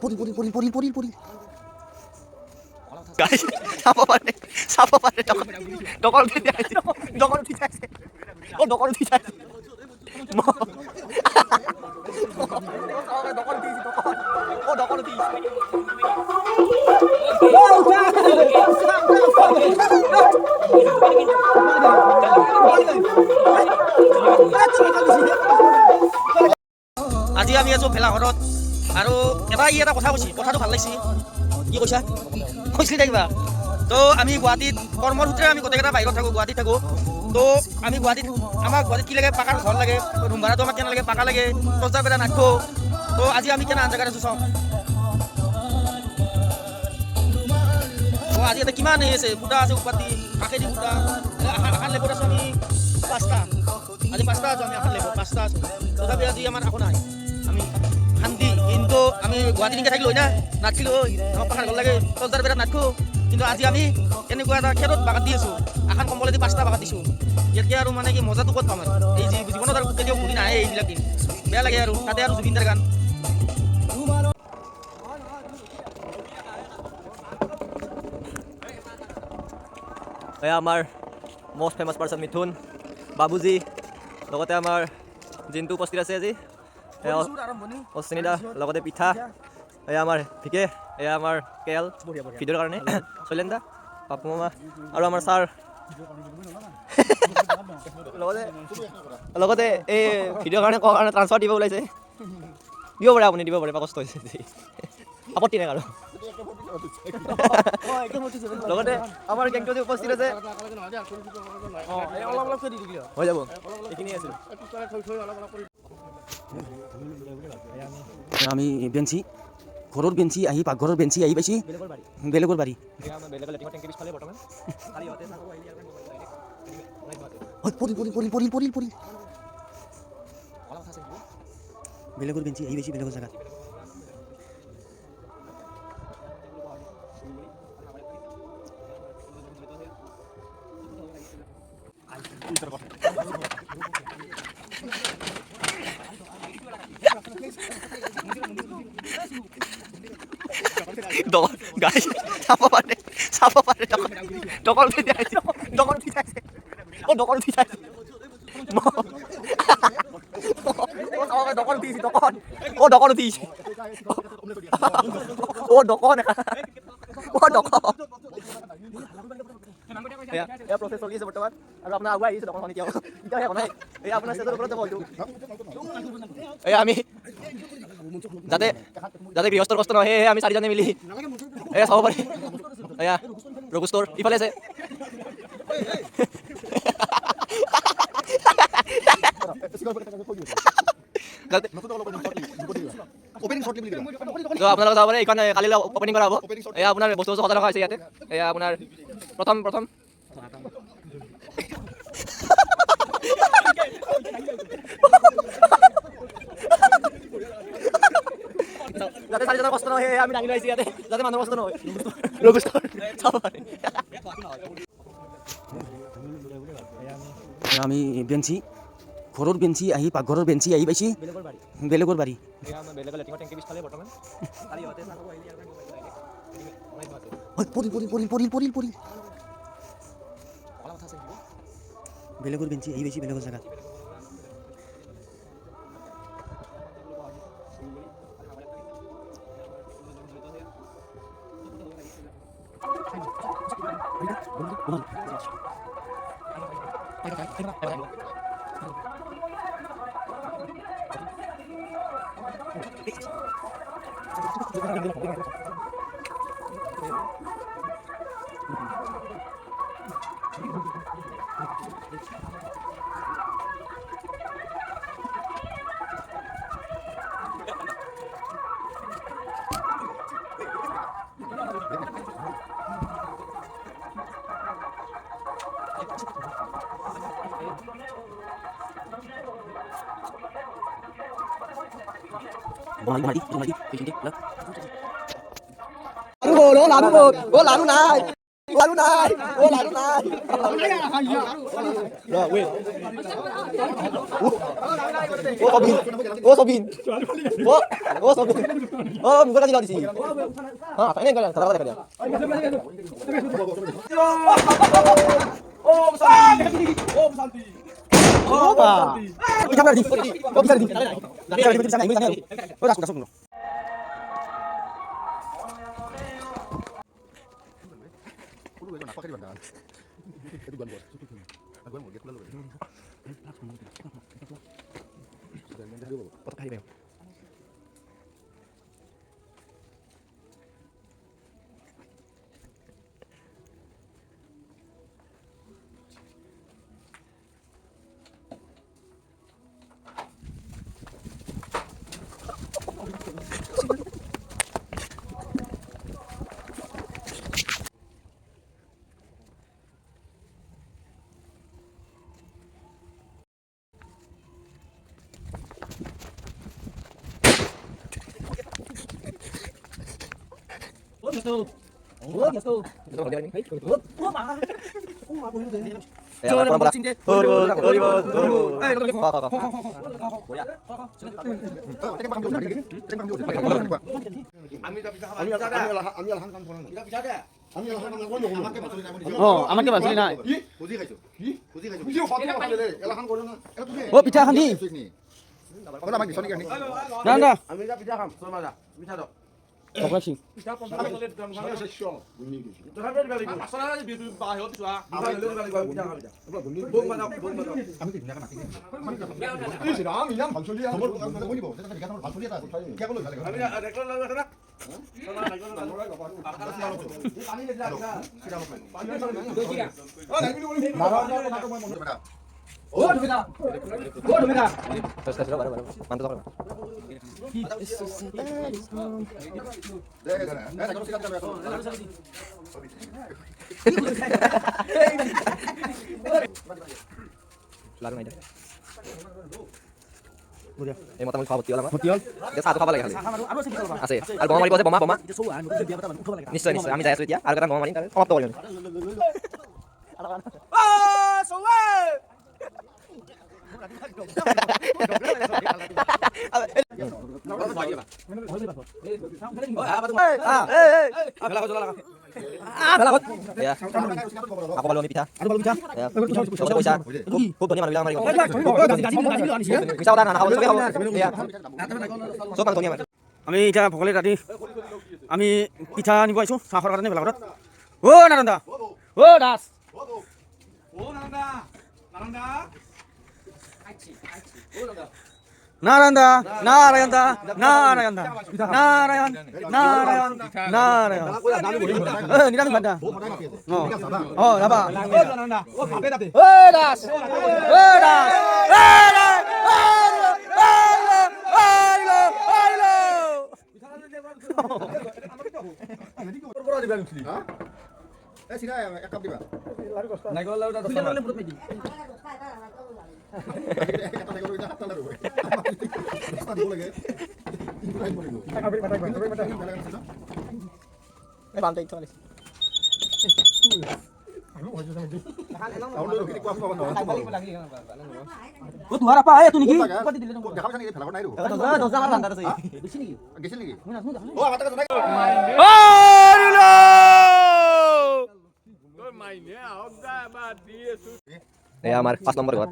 পৰি গাইছ চাব পাৰে ডকল উঠি যাইছে ডকল উঠি যাইছে ও ডকল উঠি যাইছে ডকল উঠিছে ও ডকল উঠিছে আজি আমি আছো ভেলাঘৰত আৰু এটা কথা কৈছি কথাটো ভাল লাগিছে কি কৈছা কৈছিলি কিবা তো আমি গুৱাহাটীত কৰ্মসূত্ৰে আমি গোটেইকেইটা বাহিৰত থাকোঁ গুৱাহাটীত থাকোঁ তো আমি আমাক গুৱাহাটীত কি লাগে পাকাৰ ঘৰ লাগে ৰুম ভাড়াটো আমাক কেনে লাগে পাকা লাগে তজাৰ বেলা নাথাকোঁ তো আজি আমি কেনে আন জেগাত আছোঁ চাওঁ তো আজি ইয়াতে কিমান হেৰি আছে ফুটা আছে উপাতি কাষেদি ফুটা আখান লেবত আছোঁ আমি 5টা আজি 5টা আছোঁ আমি আখান লেবত 5টা আছোঁ তথাপি আজি আমাৰ একো নাই আমি শান্তি কিন্তু আমি গুৱাহাটী নিকে থাকিলোঁ না নাথিলোঁ আমাক পাহাৰ ঘৰ লাগে তজাৰ বেলা নাথাকোঁ কিন্তু আজি আমি এনেকুৱা এটা খেলত বাগাত দি আছোঁ আখান কম্বলেদি 5টা বাগাত দিছোঁ ইয়াতকৈ আৰু মানে কি মজাটো ক'ত পাম আৰু এই জীৱনত আৰু কেতিয়াও ঘূৰি নাহে এইবিলাক দিন বেয়া লাগে আৰু তাতে আৰু জুবিনদাৰ গান এয়া আমাৰ মষ্ট ফেমাছ পাৰ্চন মিথুন বাবুজি লগতে আমাৰ জিন্তু উপস্থিত আছে আজি অশ্বিনীদা লগতে পিঠা এয়া আমাৰ ভিকে এয়া আমাৰ কেল ভিডিঅ'ৰ কাৰণে শৈলেন্দা পাপু মামা আৰু আমাৰ ছাৰ লগতে এই ভিডিঅ'ৰ কাৰণে কোৱাৰ কাৰণে ট্ৰান্সফাৰ দিব ওলাইছে দিব পাৰে আপুনি দিব পাৰে কষ্ট হৈছে আপত্তি নাই আৰু লগতে আমাৰ গেংটো যে উপস্থিত আছে হৈ যাব এইখিনি আছিল আমি বেঞ্চি ঘৰৰ বেঞ্চি আহি পাকঘৰৰ বেঞ্চি আহি পাইছি বেলেগৰ বাৰী বেলেগৰ বেঞ্চি আহি পাইছি বেলেগৰ জেগাত গাইছ চাব পাৰে ডকল উঠি যাইছে ও ডকল উঠি যাইছে ডকল উঠিছে ও ডকল উঠিছে ও ডকল এয়া প্ৰচেছ চলি আছে বৰ্তমান আৰু আপোনাৰ আগুৱাই আহিছে ডকলখন এতিয়া নাই এয়া আপোনাৰ ষ্টেজৰ ওপৰত যাব হয়তো এয়া আমি যাতে গৃহস্থৰ কষ্ট নহয় সেয়ে আমি চাৰিজনে মিলি এয়া চাব পাৰি এয়া ৰঘুষ্টৰ ইফালে আছে আপোনালোকে যাব পাৰে এইখন কালিলৈ অপেনিং কৰা হ'ব এয়া আপোনাৰ বস্তু সজাই ৰখা হৈছে ইয়াতে এয়া আপোনাৰ প্ৰথম যাতে চাৰিজনৰ কষ্ট নহয় সেয়ে আমি দাঙি লৈ আহিছোঁ ইয়াতে যাতে মানুহৰ কষ্ট নহয় ৰঘুষ্টৰ চাব পাৰে আমি বেঞ্চি ঘৰৰ বেঞ্চি আহি পাকঘৰৰ বেঞ্চি আহি পাইছি বেলেগৰ বাৰী বেলেগৰ বেঞ্চি আহি পাইছি বেলেগৰ জেগাত লাডু নাই Lalu naik. Oh, lalu naik. Ya, weh. Oh, Sobin. Oh, Sobin. Oh, Sobin. Oh, bukan lagi di sini. Ah, ini enggak salah kata dia. Oh, Santi. Oh, Santi. Oh, Santi. Bisa di. Oh, bisa di. Bisa di. Oh, dah sudah. আমাকে বাঁচলি নাই ও পিঠা খান্দি না না আমি পিঠা খাম পিঠা দাও পকাছি এই মোটামুটি খাওয়া ভর্তি হল আমার এতিয়া চাহটো খাব লাগে আছে আৰু বোমা মাৰিব আছে বোমা নিশ্চয় নিশ্চয় আমি যাই আছো এতিয়া আৰু এটা বোমা মাৰিম তাৰ সমাপ্ত কৰিম আকৌ পালো আমি পিঠা পইচা খুব ধনী মানুহবিলাক মাৰিব মিছা কথা নাখাব চবেই খাব চব মানুহ ধনী আমাৰ আমি এতিয়া ভকলে ৰাতি আমি পিঠা নিব আহিছোঁ চাহৰ কাৰণে বেলাঘৰত অ নাৰায়ণ দা অ দাস নারায়ণ দা নারায়ণ দা নারায়ণ দা নারায়ণ নারায়ণ নারায়ণ নিরামিষ ভাত ও যাবা ও দাস ও দাস तुम्हारा पा है तू नहीं আমার 5 নম্বর ঘর